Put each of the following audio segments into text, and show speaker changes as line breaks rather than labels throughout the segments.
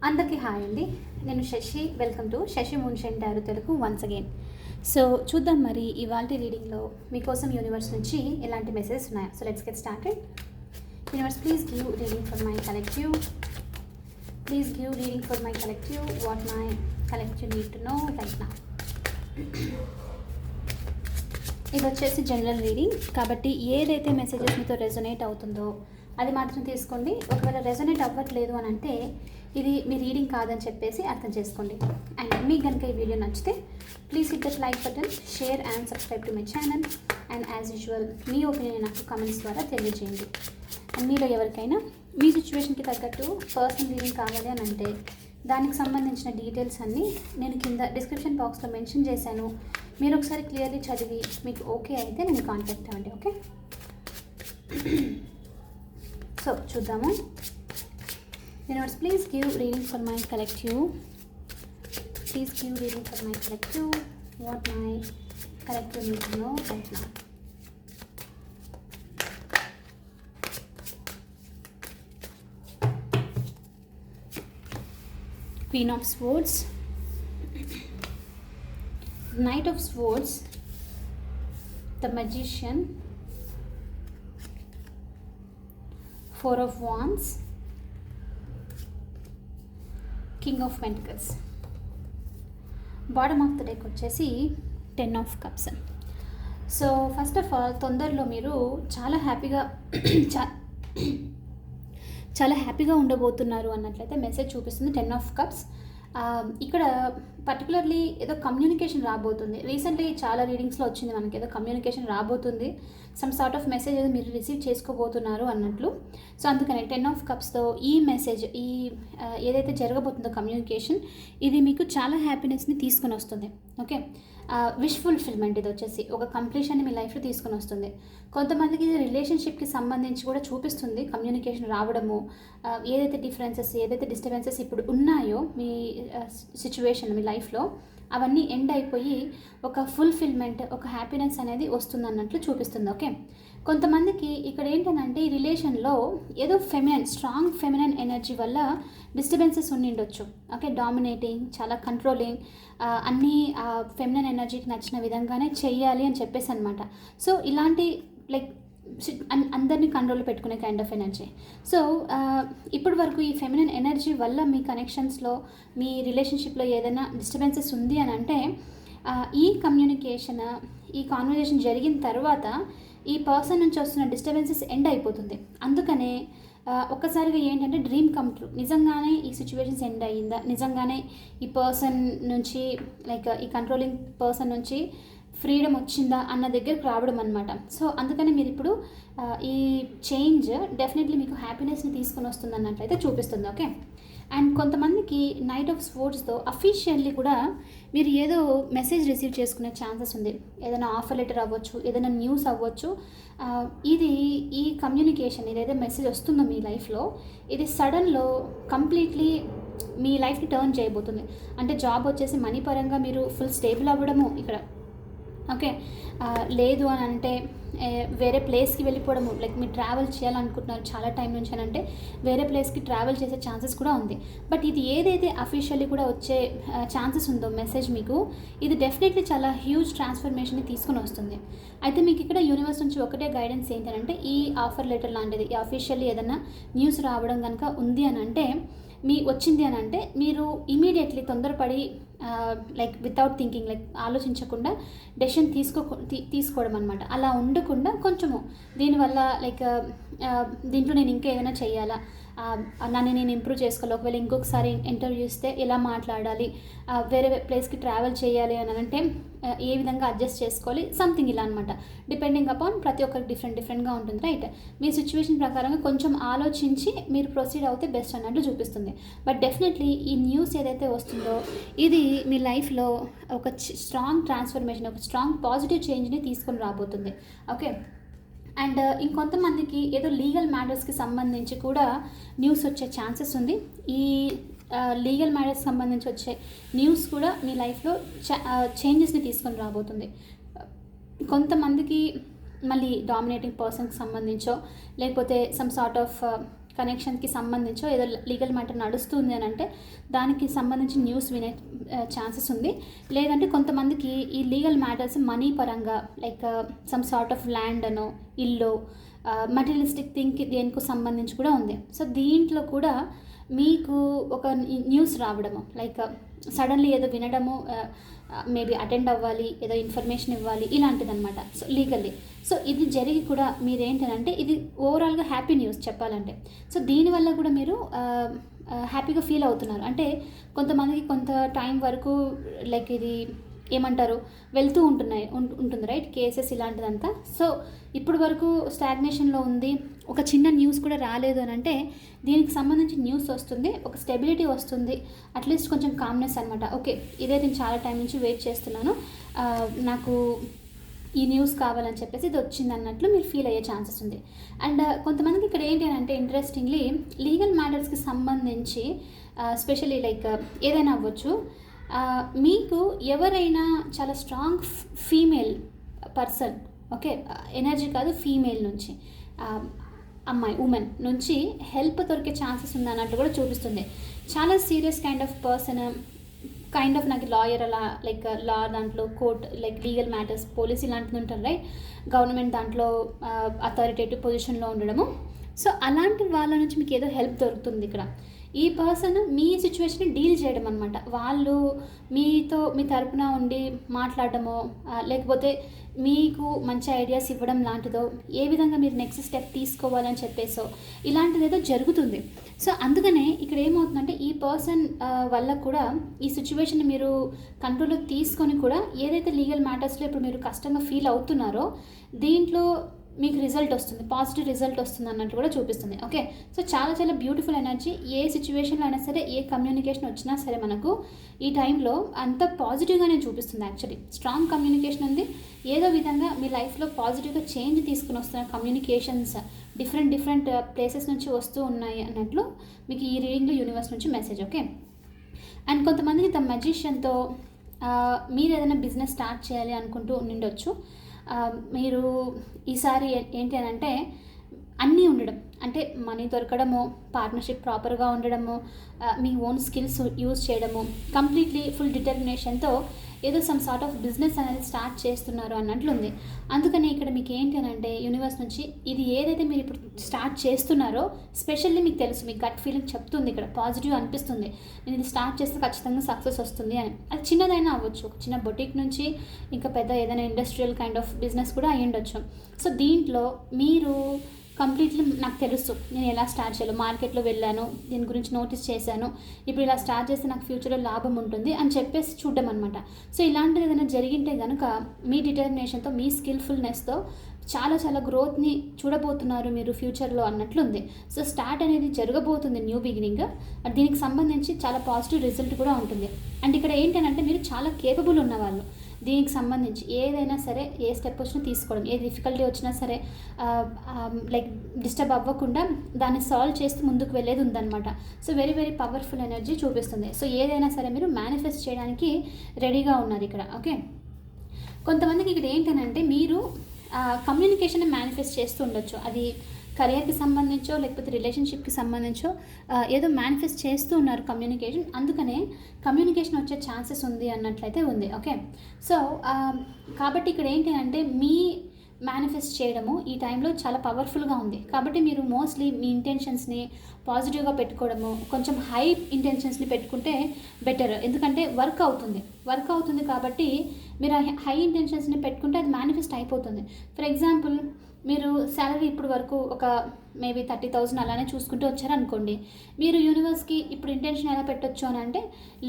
అందరికీ హాయ్ అండి. నేను Shashi. Welcome to Shashi Moonshine Tarot Telugu once again. So చూద్దాం మరి ఇవాల్టి రీడింగ్లో మీకోసం యూనివర్స్ నుంచి ఎలాంటి మెసేజెస్ ఉన్నాయో. So let's get started. Universe please give reading for my collective. Please give reading for my collective. What my collective need to know right now. ఇది వచ్చేసి general reading కాబట్టి ఏదైతే మెసేజెస్ మీతో రెజొనేట్ అవుతుందో అది మాత్రం తీసుకోండి. ఒకవేళ రెజొనేట్ అవ్వట్లేదు అని అంటే ఇది మీ రీడింగ్ కాదని చెప్పేసి అర్థం చేసుకోండి. అండ్ మీకు కనుక ఈ వీడియో నచ్చితే please hit that like button, share and subscribe to my channel. And as usual me opinion నాకు కామెంట్స్ ద్వారా తెలియజేయండి. అండ్ మీలో ఎవరికైనా మీ సిచ్యువేషన్కి తగ్గట్టు పర్సనల్ రీడింగ్ కావాలి అని అంటే దానికి సంబంధించిన డీటెయిల్స్ అన్నీ నేను కింద డిస్క్రిప్షన్ బాక్స్లో మెన్షన్ చేశాను. మీరు ఒకసారి క్లియర్లీ చదివి మీకు ఓకే అయితే నేను కాంటాక్ట్ అవ్వండి. ఓకే, సో చూద్దాము. Universe, please give reading for my collective. Please give reading for my collective. What my collective need to know right now. Queen of Swords, Knight of Swords, the Magician, Four of Wands, king of pentacles. Bottom of the deck వచ్చేసి 10 of cups. So first of all తొందరలో మీరు చాలా హ్యాపీగా ఉండబోతున్నారు అన్నట్లయితే message చూపిస్తుంది 10 of cups. ఇక్కడ particularly ఏదో communication రాబోతుంది. రీసెంట్లీ చాలా రీడింగ్స్లో వచ్చింది మనకి ఏదో కమ్యూనికేషన్ రాబోతుంది, సమ్ సార్ట్ ఆఫ్ మెసేజ్ ఏదో మీరు రిసీవ్ చేసుకోబోతున్నారు అన్నట్లు. సో అందుకని 10 ఆఫ్ కప్స్తో ఈ మెసేజ్ ఏదైతే జరగబోతుందో కమ్యూనికేషన్ ఇది మీకు చాలా హ్యాపీనెస్ని తీసుకొని వస్తుంది. ఓకే, విష్ ఫుల్ఫిల్మెంట్ ఇది వచ్చేసి ఒక కంప్లీషన్ని మీ లైఫ్లో తీసుకొని వస్తుంది. కొంతమందికి ఇది రిలేషన్షిప్కి సంబంధించి కూడా చూపిస్తుంది కమ్యూనికేషన్ రావడము. ఏదైతే డిఫరెన్సెస్ ఏదైతే డిస్టర్బెన్సెస్ ఇప్పుడు ఉన్నాయో మీ సిచ్యువేషన్ మీ లైఫ్లో అవన్నీ ఎండ్ అయిపోయి ఒక ఫుల్ఫిల్మెంట్ ఒక హ్యాపీనెస్ అనేది వస్తుంది అన్నట్లు చూపిస్తుంది. ఓకే, కొంతమందికి ఇక్కడ ఏంటంటే ఈ రిలేషన్లో ఏదో స్ట్రాంగ్ ఫెమినైన్ ఎనర్జీ వల్ల డిస్టర్బెన్సెస్ ఉండిండొచ్చు. ఓకే, డామినేటింగ్, చాలా కంట్రోలింగ్, అన్నీ ఫెమినైన్ ఎనర్జీకి నచ్చిన విధంగానే చెయ్యాలి అని చెప్పేసి అనమాట. సో ఇలాంటి లైక్ అందరినీ కంట్రోల్ పెట్టుకునే కైండ్ ఆఫ్ ఎనర్జీ. సో ఇప్పటి వరకు ఈ ఫెమినైన్ ఎనర్జీ వల్ల మీ కనెక్షన్స్లో మీ రిలేషన్షిప్లో ఏదైనా డిస్టర్బెన్సెస్ ఉంది అని అంటే ఈ కమ్యూనికేషన్ ఈ కాన్వర్జేషన్ జరిగిన తర్వాత ఈ పర్సన్ నుంచి వస్తున్న డిస్టర్బెన్సెస్ ఎండ్ అయిపోతుంది. అందుకనే ఒక్కసారిగా ఏంటంటే డ్రీమ్ కమ్ ట్రూ, నిజంగానే ఈ సిచ్యువేషన్స్ ఎండ్ అయ్యిందా, నిజంగానే ఈ పర్సన్ నుంచి లైక్ ఈ కంట్రోలింగ్ పర్సన్ నుంచి ఫ్రీడమ్ వచ్చిందా అన్న దగ్గరకు రావడం అనమాట. సో అందుకని మీరు ఇప్పుడు ఈ చేంజ్ డెఫినెట్లీ మీకు హ్యాపీనెస్ని తీసుకొని వస్తుంది అన్నట్లయితే చూపిస్తుంది. ఓకే, అండ్ కొంతమందికి నైట్ ఆఫ్ స్పోర్ట్స్తో అఫీషియల్లీ కూడా మీరు ఏదో మెసేజ్ రిసీవ్ చేసుకునే ఛాన్సెస్ ఉంది. ఏదైనా ఆఫర్ లెటర్ అవ్వచ్చు, ఏదైనా న్యూస్ అవ్వచ్చు. ఇది ఈ కమ్యూనికేషన్ ఏదైతే మెసేజ్ వస్తుందో మీ లైఫ్లో ఇది సడన్లో కంప్లీట్లీ మీ లైఫ్ని టర్న్ చేయబోతుంది. అంటే జాబ్ వచ్చేసి మనీ పరంగా మీరు ఫుల్ స్టేబుల్ అవ్వడము ఇక్కడ. ఓకే, లేదు అని అంటే వేరే ప్లేస్కి వెళ్ళిపోవడము, లైక్ మీరు ట్రావెల్ చేయాలనుకుంటున్నారు చాలా టైం నుంచి అని అంటే వేరే ప్లేస్కి ట్రావెల్ చేసే ఛాన్సెస్ కూడా ఉంది. బట్ ఇది ఏదైతే అఫీషియల్లీ కూడా వచ్చే ఛాన్సెస్ ఉందో మెసేజ్ మీకు ఇది డెఫినెట్లీ చాలా హ్యూజ్ ట్రాన్స్ఫర్మేషన్ని తీసుకొని వస్తుంది. అయితే మీకు ఇక్కడ యూనివర్స్ నుంచి ఒకటే గైడెన్స్ ఏంటంటే ఈ ఆఫర్ లెటర్ లాంటిది ఈ అఫీషియల్లీ ఏదైనా న్యూస్ రావడం కనుక ఉంది అని అంటే వచ్చింది అని అంటే మీరు ఇమీడియట్లీ తొందరపడి లైక్ వితౌట్ థింకింగ్ లైక్ ఆలోచించకుండా డెసిషన్ తీసుకోవడం అనమాట. అలా ఉండకుండా కొంచెము దీనివల్ల లైక్ దీంట్లో నేను ఇంకా ఏదైనా చేయాలా, నన్ను నేను ఇంప్రూవ్ చేసుకోవాలి, ఒకవేళ ఇంకొకసారి ఇంటర్వ్యూ ఇస్తే ఎలా మాట్లాడాలి, వేరే ప్లేస్కి ట్రావెల్ చేయాలి అని అంటే ఏ విధంగా అడ్జస్ట్ చేసుకోవాలి, సంథింగ్ ఇలా అనమాట. డిపెండింగ్ అపాన్ ప్రతి ఒక్కరికి డిఫరెంట్గా ఉంటుంది. రైట్, మీ సిచ్యువేషన్ ప్రకారంగా కొంచెం ఆలోచించి మీరు ప్రొసీడ్ అవుతే బెస్ట్ అన్నట్లు చూపిస్తుంది. బట్ డెఫినెట్లీ ఈ న్యూస్ ఏదైతే వస్తుందో ఇది మీ లైఫ్లో ఒక స్ట్రాంగ్ ట్రాన్స్ఫర్మేషన్ ఒక స్ట్రాంగ్ పాజిటివ్ చేంజ్ని తీసుకొని రాబోతుంది. ఓకే, అండ్ ఇంకొంతమందికి ఏదో లీగల్ మ్యాటర్స్కి సంబంధించి కూడా న్యూస్ వచ్చే ఛాన్సెస్ ఉంది. ఈ లీగల్ మ్యాటర్స్ సంబంధించి వచ్చే న్యూస్ కూడా మీ లైఫ్లో చేంజెస్ని తీసుకొని రాబోతుంది. కొంతమందికి మళ్ళీ డామినేటింగ్ పర్సన్కి సంబంధించో లేకపోతే సమ్ సార్ట్ ఆఫ్ కనెక్షన్కి సంబంధించో ఏదో లీగల్ మ్యాటర్ నడుస్తుంది అని అంటే దానికి సంబంధించి న్యూస్ వినే ఛాన్సెస్ ఉంది. లేదంటే కొంతమందికి ఈ లీగల్ మ్యాటర్స్ మనీ పరంగా like some sort of land అనో ఇల్లు మటీరియలిస్టిక్ థింగ్కి దేనికి సంబంధించి కూడా ఉంది. సో దీంట్లో కూడా మీకు ఒక న్యూస్ రావడము లైక్ సడన్లీ ఏదో వినడము, మేబీ అటెండ్ అవ్వాలి, ఏదో ఇన్ఫర్మేషన్ ఇవ్వాలి, ఇలాంటిదన్నమాట. సో లీగల్లీ సో ఇది జరిగి కూడా మీరేంటంటే ఇది ఓవరాల్గా హ్యాపీ న్యూస్ చెప్పాలంటే. సో దీనివల్ల కూడా మీరు హ్యాపీగా ఫీల్ అవుతున్నారు. అంటే కొంతమందికి కొంత టైం వరకు లైక్ ఇది ఏమంటారు వెళ్తూ ఉంటుంది రైట్, కేసెస్ ఇలాంటిదంతా. సో ఇప్పుడు వరకు స్టాగ్నేషన్లో ఉంది, ఒక చిన్న న్యూస్ కూడా రాలేదు అని అంటే దీనికి సంబంధించి న్యూస్ వస్తుంది, ఒక స్టెబిలిటీ వస్తుంది, అట్లీస్ట్ కొంచెం కామ్నెస్ అనమాట. ఓకే, ఇదే నేను చాలా టైం నుంచి వెయిట్ చేస్తున్నాను, నాకు ఈ న్యూస్ కావాలని చెప్పేసి ఇది వచ్చింది అన్నట్లు మీరు ఫీల్ అయ్యే ఛాన్సెస్ ఉంది. అండ్ కొంతమందికి ఇక్కడ ఏంటి అని అంటే ఇంట్రెస్టింగ్లీ లీగల్ మ్యాటర్స్కి సంబంధించి స్పెషల్లీ లైక్ ఏదైనా అవ్వచ్చు, మీకు ఎవరైనా చాలా strong female person, okay energy కాదు ఫీమేల్ నుంచి అమ్మాయి ఉమెన్ నుంచి హెల్ప్ దొరికే ఛాన్సెస్ ఉంది అన్నట్టు కూడా చూపిస్తుంది. చాలా serious kind of person, kind of నాకు లాయర్ అలా లైక్ లా దాంట్లో court like legal matters police ఇలాంటిది ఉంటారు రైట్, గవర్నమెంట్ దాంట్లో అథారిటేటివ్ పొజిషన్లో ఉండడము. సో అలాంటి వాళ్ళ నుంచి మీకు ఏదో హెల్ప్ దొరుకుతుంది ఇక్కడ. ఈ పర్సన్ మీ సిచ్యువేషన్ డీల్ చేయడం అనమాట. వాళ్ళు మీతో మీ తరపున ఉండి మాట్లాడడమో లేకపోతే మీకు మంచి ఐడియాస్ ఇవ్వడం లాంటిదో, ఏ విధంగా మీరు నెక్స్ట్ స్టెప్ తీసుకోవాలని చెప్పేసో ఇలాంటిది ఏదో జరుగుతుంది. సో అందుకనే ఇక్కడ ఏమవుతుందంటే ఈ పర్సన్ వల్ల కూడా ఈ సిచ్యువేషన్ మీరు కంట్రోల్లో తీసుకొని కూడా ఏదైతే లీగల్ మ్యాటర్స్లో ఇప్పుడు మీరు కష్టంగా ఫీల్ అవుతున్నారో దీంట్లో మీకు రిజల్ట్ వస్తుంది, పాజిటివ్ రిజల్ట్ వస్తుంది అన్నట్టు కూడా చూపిస్తుంది. ఓకే, సో చాలా చాలా బ్యూటిఫుల్ ఎనర్జీ. ఏ సిచ్యువేషన్లో అయినా సరే, ఏ కమ్యూనికేషన్ వచ్చినా సరే మనకు ఈ టైంలో అంత పాజిటివ్గానే చూపిస్తుంది. యాక్చువల్లీ స్ట్రాంగ్ కమ్యూనికేషన్ ఉంది, ఏదో విధంగా మీ లైఫ్లో పాజిటివ్గా చేంజ్ తీసుకుని వస్తున్న కమ్యూనికేషన్స్ డిఫరెంట్ ప్లేసెస్ నుంచి వస్తూ ఉన్నాయి అన్నట్లు మీకు ఈ రీడింగ్లో యూనివర్స్ నుంచి మెసేజ్. ఓకే, అండ్ కొంతమందికి ద మెజిషియన్తో మీరు ఏదైనా బిజినెస్ స్టార్ట్ చేయాలి అనుకుంటూ ఉండిండొచ్చు. మీరు ఈసారి ఏంటి అని అంటే అన్నీ ఉండడం, అంటే మనీ దొరకడము, పార్ట్నర్షిప్ ప్రాపర్గా ఉండడము, మీ ఓన్ స్కిల్స్ యూజ్ చేయడము, కంప్లీట్లీ ఫుల్ డిటర్మినేషన్తో ఏదో సమ్ సార్ట్ ఆఫ్ బిజినెస్ అనేది స్టార్ట్ చేస్తున్నారు అన్నట్లుంది. అందుకని ఇక్కడ మీకు ఏంటి అని అంటే యూనివర్స్ నుంచి ఇది ఏదైతే మీరు ఇప్పుడు స్టార్ట్ చేస్తున్నారో స్పెషల్లీ మీకు తెలుసు, మీకు గట్ ఫీలింగ్ చెప్తుంది, ఇక్కడ పాజిటివ్ అనిపిస్తుంది, నేను ఇది స్టార్ట్ చేస్తే ఖచ్చితంగా సక్సెస్ వస్తుంది అని. అది చిన్నదైనా అవ్వచ్చు, ఒక చిన్న బొటిక్ నుంచి ఇంకా పెద్ద ఏదైనా ఇండస్ట్రియల్ కైండ్ ఆఫ్ బిజినెస్ కూడా అయ్యి ఉండొచ్చు. సో దీంట్లో మీరు కంప్లీట్లీ నాకు తెలుసు నేను ఎలా స్టార్ట్ చేయాలో, మార్కెట్లో వెళ్ళాను, దీని గురించి నోటీస్ చేశాను, ఇప్పుడు ఇలా స్టార్ట్ చేస్తే నాకు ఫ్యూచర్లో లాభం ఉంటుంది అని చెప్పేసి చూడడం అనమాట. సో ఇలాంటిది ఏదైనా జరిగింటే కనుక మీ డిటర్మినేషన్తో, మీ స్కిల్ఫుల్నెస్తో చాలా చాలా గ్రోత్ని చూడబోతున్నారు మీరు ఫ్యూచర్లో అన్నట్లుంది. సో స్టార్ట్ అనేది జరగబోతుంది, న్యూ బిగినింగ్. దీనికి సంబంధించి చాలా పాజిటివ్ రిజల్ట్ కూడా ఉంటుంది. అండ్ ఇక్కడ ఏంటంటే మీరు చాలా కేపబుల్ ఉన్నవాళ్ళు, దీనికి సంబంధించి ఏదైనా సరే, ఏ స్టెప్ వచ్చినా తీసుకోవడం, ఏ డిఫికల్టీ వచ్చినా సరే లైక్ డిస్టర్బ్ అవ్వకుండా దాన్ని సాల్వ్ చేస్తూ ముందుకు వెళ్ళేది ఉందన్నమాట. So very very powerful energy చూపిస్తుంది. సో ఏదైనా సరే మీరు మేనిఫెస్ట్ చేయడానికి రెడీగా ఉన్నారు ఇక్కడ. ఓకే, కొంతమందికి ఇక్కడ ఏంటంటే మీరు కమ్యూనికేషన్ మేనిఫెస్ట్ చేస్తూ ఉండొచ్చు, అది కెరియర్కి సంబంధించో లేకపోతే రిలేషన్షిప్కి సంబంధించో ఏదో మేనిఫెస్ట్ చేస్తూ ఉన్నారు కమ్యూనికేషన్, అందుకనే కమ్యూనికేషన్ వచ్చే ఛాన్సెస్ ఉంది అన్నట్లయితే ఉంది. ఓకే, సో కాబట్టి ఇక్కడ ఏంటి అంటే మీ మేనిఫెస్ట్ చేయడము ఈ టైంలో చాలా పవర్ఫుల్గా ఉంది. కాబట్టి మీరు మోస్ట్లీ మీ ఇంటెన్షన్స్ని పాజిటివ్గా పెట్టుకోవడము, కొంచెం హై ఇంటెన్షన్స్ని పెట్టుకుంటే బెటర్. ఎందుకంటే వర్క్ అవుతుంది కాబట్టి మీరు హై ఇంటెన్షన్స్ని పెట్టుకుంటే అది మేనిఫెస్ట్ అయిపోతుంది. ఫర్ ఎగ్జాంపుల్ మీరు శాలరీ ఇప్పుడు వరకు ఒక మేబీ 30,000 అలానే చూసుకుంటూ వచ్చారనుకోండి, మీరు యూనివర్స్కి ఇప్పుడు ఇంటెన్షన్ ఎలా పెట్టొచ్చు అని అంటే,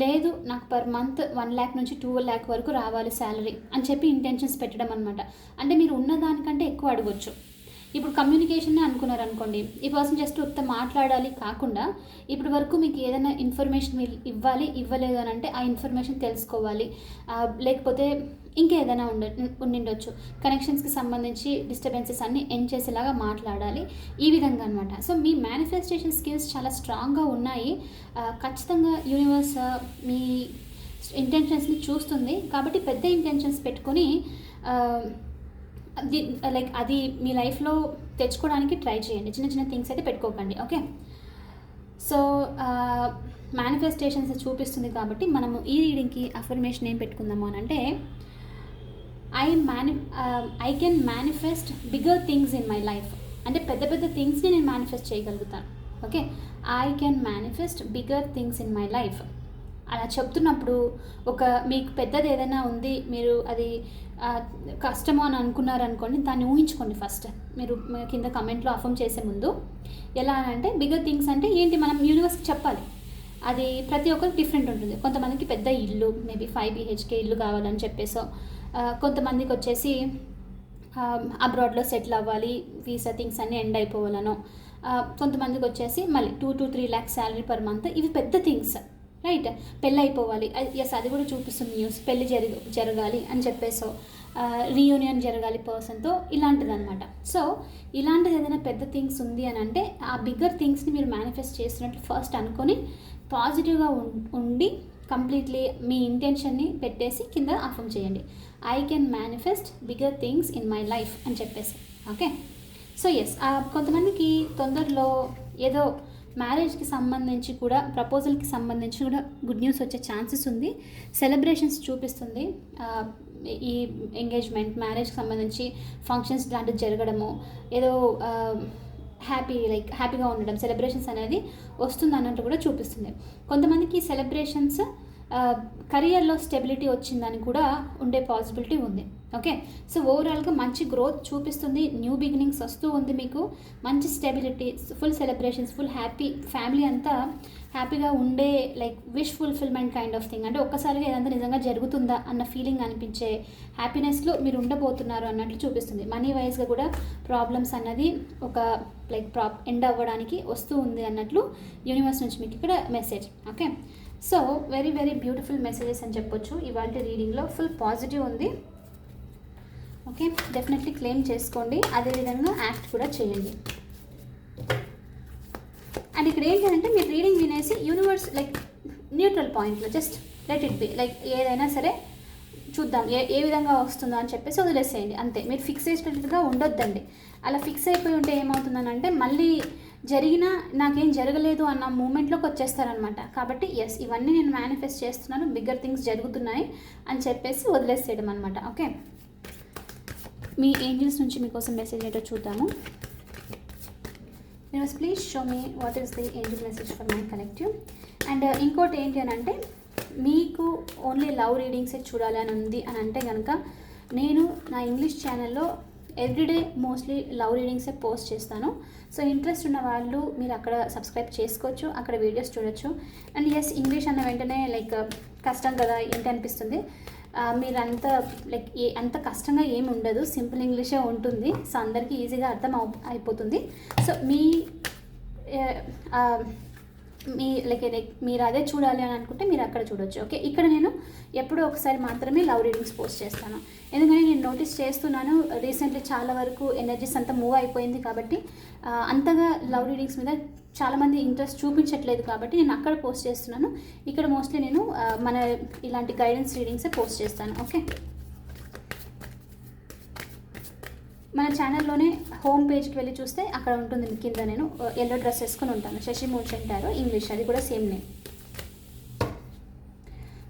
లేదు నాకు పర్ మంత్ 1 lakh నుంచి 2 lakh వరకు రావాలి శాలరీ అని చెప్పి ఇంటెన్షన్స్ పెట్టడం అనమాట. అంటే మీరు ఉన్న దానికంటే ఎక్కువ అడగొచ్చు. ఇప్పుడు కమ్యూనికేషన్ అనుకున్నారు అనుకోండి, ఈ పర్సన్ జస్ట్ ఉత్త మాట్లాడాలి కాకుండా ఇప్పటి వరకు మీకు ఏదైనా ఇన్ఫర్మేషన్ ఇవ్వలేదు అని అంటే ఆ ఇన్ఫర్మేషన్ తెలుసుకోవాలి, లేకపోతే ఇంకేదైనా ఉండిండొచ్చు, కనెక్షన్స్కి సంబంధించి డిస్టర్బెన్సెస్ అన్నీ ఎండ్ చేసేలాగా మాట్లాడాలి, ఈ విధంగా అనమాట. సో మీ మేనిఫెస్టేషన్ స్కిల్స్ చాలా స్ట్రాంగ్గా ఉన్నాయి. ఖచ్చితంగా యూనివర్స్ మీ ఇంటెన్షన్స్ని చూస్తుంది. కాబట్టి పెద్ద ఇంటెన్షన్స్ పెట్టుకొని అది లైక్ అది మీ లైఫ్లో తెచ్చుకోవడానికి ట్రై చేయండి. చిన్న చిన్న థింగ్స్ అయితే పెట్టుకోకండి. ఓకే. సో మేనిఫెస్టేషన్స్ చూపిస్తుంది కాబట్టి మనము ఈ రీడింగ్కి అఫర్మేషన్ ఏం పెట్టుకుందాము అని అంటే, I can manifest bigger things in my life. అంటే పెద్ద పెద్ద థింగ్స్ని నేను మేనిఫెస్ట్ చేయగలుగుతాను. Okay. I can manifest bigger things in my life అలా చెప్తున్నప్పుడు మీకు పెద్దది ఏదైనా ఉంది, మీరు అది కష్టమో అని అనుకున్నారనుకోండి, దాన్ని ఊహించుకోండి ఫస్ట్. మీరు కింద కమెంట్లో అఫర్మ్ చేసే ముందు ఎలా అంటే బిగ్గర్ థింగ్స్ అంటే ఏంటి, మనం యూనివర్స్కి చెప్పాలి. అది ప్రతి ఒక్కరికి డిఫరెంట్ ఉంటుంది. కొంతమందికి పెద్ద ఇల్లు, మేబీ 5 BHK ఇల్లు కావాలని చెప్పేసో, కొంతమందికి వచ్చేసి అబ్రాడ్లో సెటిల్ అవ్వాలి, వీసా థింగ్స్ అన్నీ ఎండ్ అయిపోవాలనో, కొంతమందికి వచ్చేసి మళ్ళీ 2 to 3 lakhs salary per month. ఇవి పెద్ద థింగ్స్, రైట్. పెళ్ళి అయిపోవాలి, ఎస్ అది కూడా చూపిస్తుంది న్యూస్. పెళ్ళి జరగాలి అని చెప్పేసో, రీయూనియన్ జరగాలి పర్సన్తో, ఇలాంటిది అనమాట. సో ఇలాంటిది ఏదైనా పెద్ద థింగ్స్ ఉంది అని అంటే ఆ బిగ్గర్ థింగ్స్ని మీరు మేనిఫెస్ట్ చేస్తున్నట్లు ఫస్ట్ అనుకొని పాజిటివ్గా ఉండి కంప్లీట్లీ మీ ఇంటెన్షన్ని పెట్టేసి కింద అఫర్మ్ చేయండి. I can manifest bigger things in my life అని చెప్పేసి. ఓకే. సో ఎస్, కొంతమందికి తొందరలో ఏదో మ్యారేజ్కి సంబంధించి కూడా, ప్రపోజల్కి సంబంధించి కూడా గుడ్ న్యూస్ వచ్చే ఛాన్సెస్ ఉంది. సెలబ్రేషన్స్ చూపిస్తుంది. ఈ ఎంగేజ్మెంట్, మ్యారేజ్కి సంబంధించి ఫంక్షన్స్ లాంటివి జరగడము, ఏదో హ్యాపీగా ఉండడం, సెలబ్రేషన్స్ అనేది వస్తుంది అన్నట్టు కూడా చూపిస్తుంది. కొంతమందికి సెలబ్రేషన్స్ కెరియర్లో స్టెబిలిటీ వచ్చిందని కూడా ఉండే పాసిబిలిటీ ఉంది. ఓకే. సో ఓవరాల్గా మంచి గ్రోత్ చూపిస్తుంది, న్యూ బిగినింగ్స్ వస్తూ ఉంది, మీకు మంచి stability, full celebrations, full happy, family అంతా హ్యాపీగా ఉండే wish fulfilment kind of thing. అంటే ఒక్కసారిగా ఇదంతా నిజంగా జరుగుతుందా అన్న ఫీలింగ్ అనిపించే హ్యాపీనెస్లో మీరు ఉండబోతున్నారు అన్నట్లు చూపిస్తుంది. మనీ వైజ్గా కూడా ప్రాబ్లమ్స్ అన్నది ఒక ఎండ్ అవ్వడానికి వస్తూ ఉంది అన్నట్లు యూనివర్స్ నుంచి మీకు ఇక్కడ message. Okay. So very very beautiful messages అని చెప్పొచ్చు. ఇవాళ రీడింగ్లో ఫుల్ పాజిటివ్ ఉంది. ఓకే. డెఫినెట్లీ క్లెయిమ్ చేసుకోండి, అదేవిధంగా యాక్ట్ కూడా చేయండి. అండ్ ఇక్కడ ఏంటంటే మీరు రీడింగ్ వినేసి యూనివర్స్ న్యూట్రల్ పాయింట్లో జస్ట్ లెట్ ఇట్ బి, ఏదైనా సరే చూద్దాం ఏ విధంగా వస్తుందో అని చెప్పేసి వదిలేసేయండి అంతే. మీరు ఫిక్స్ చేసేటట్టుగా ఉండొద్దండి. అలా ఫిక్స్ అయిపోయి ఉంటే ఏమవుతుందనంటే మళ్ళీ జరిగినా నాకేం జరగలేదు అన్న మూమెంట్లోకి వచ్చేస్తారనమాట. కాబట్టి ఎస్, ఇవన్నీ నేను మేనిఫెస్ట్ చేస్తున్నాను, బిగ్గర్ థింగ్స్ జరుగుతున్నాయి అని చెప్పేసి వదిలేసేయడం అనమాట. ఓకే. మీ ఏంజల్స్ నుంచి మీకోసం మెసేజ్ ఏంటో చూద్దాము. Universe please show me what is the Angel message for my collective. And ఇంకోటి ఏంటి అని అంటే, మీకు ఓన్లీ లవ్ రీడింగ్సే చూడాలి అని ఉంది అని అంటే కనుక, నేను నా ఇంగ్లీష్ ఛానల్లో ఎవ్రీడే మోస్ట్లీ లవ్ రీడింగ్సే పోస్ట్ చేస్తాను. సో ఇంట్రెస్ట్ ఉన్న వాళ్ళు మీరు అక్కడ సబ్స్క్రైబ్ చేసుకోవచ్చు, అక్కడ వీడియోస్ చూడొచ్చు. అండ్ ఎస్, ఇంగ్లీష్ అన్న వెంటనే కష్టం కదా ఏంటి అనిపిస్తుంది. మీరు అంత కష్టంగా ఏమి ఉండదు, సింపుల్ ఇంగ్లీషే ఉంటుంది. సో అందరికీ ఈజీగా అర్థం అయిపోతుంది. సో మీరు అదే చూడాలి అని అనుకుంటే మీరు అక్కడ చూడొచ్చు. ఓకే. ఇక్కడ నేను ఎప్పుడో ఒకసారి మాత్రమే లవ్ రీడింగ్స్ పోస్ట్ చేస్తాను, ఎందుకంటే నేను నోటీస్ చేస్తున్నాను రీసెంట్లీ చాలా వరకు ఎనర్జీస్ అంతా మూవ్ అయిపోయింది. కాబట్టి అంతగా లవ్ రీడింగ్స్ మీద చాలామంది ఇంట్రెస్ట్ చూపించట్లేదు, కాబట్టి నేను అక్కడ పోస్ట్ చేస్తున్నాను. ఇక్కడ మోస్ట్లీ నేను ఇలాంటి గైడెన్స్ రీడింగ్సే పోస్ట్ చేస్తాను. ఓకే. మన ఛానల్లోనే హోమ్ పేజ్కి వెళ్ళి చూస్తే అక్కడ ఉంటుంది కింద. నేను ఎల్లో డ్రెస్ వేసుకొని ఉంటాను, శశి మూడ్స్ అంటారు ఇంగ్లీష్, అది కూడా సేమ్ నేమ్.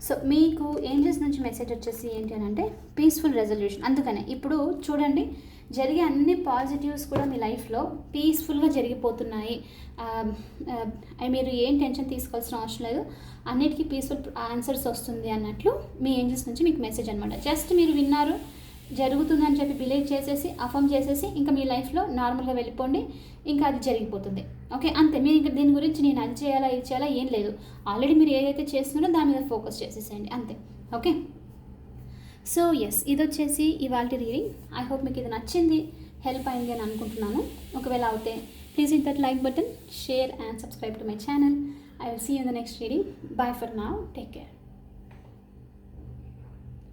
సో మీకు ఏంజల్స్ నుంచి మెసేజ్ వచ్చేసి ఏంటి అని అంటే పీస్ఫుల్ రెజల్యూషన్. అందుకనే ఇప్పుడు చూడండి, జరిగే అన్ని పాజిటివ్స్ కూడా మీ లైఫ్లో పీస్ఫుల్గా జరిగిపోతున్నాయి. మీరు ఏం టెన్షన్ తీసుకోవాల్సిన అవసరం లేదు, అన్నిటికీ పీస్ఫుల్ ఆన్సర్స్ వస్తుంది అన్నట్లు మీ ఏంజల్స్ నుంచి మీకు మెసేజ్ అనమాట. జస్ట్ మీరు విన్నారు, జరుగుతుందని చెప్పి బిలీవ్ చేసేసి అఫర్మ్ చేసేసి ఇంకా మీ లైఫ్లో నార్మల్గా వెళ్ళిపోండి, ఇంకా అది జరిగిపోతుంది. ఓకే. అంతే. మీరు ఇంకా దీని గురించి నేను అది చేయాలా ఇది చేయాలా ఏం లేదు, ఆల్రెడీ మీరు ఏదైతే చేస్తున్నారో దాని మీద ఫోకస్ చేసేసేయండి అంతే. ఓకే. సో ఎస్, ఇది వచ్చేసి ఇవాళ రీడింగ్. ఐ హోప్ మీకు ఇది నచ్చింది, హెల్ప్ అయింది అని అనుకుంటున్నాను. ఒకవేళ అవుతే please hit that like button, share and subscribe to my channel. I will see you in the next reading. Bye for now. Take care.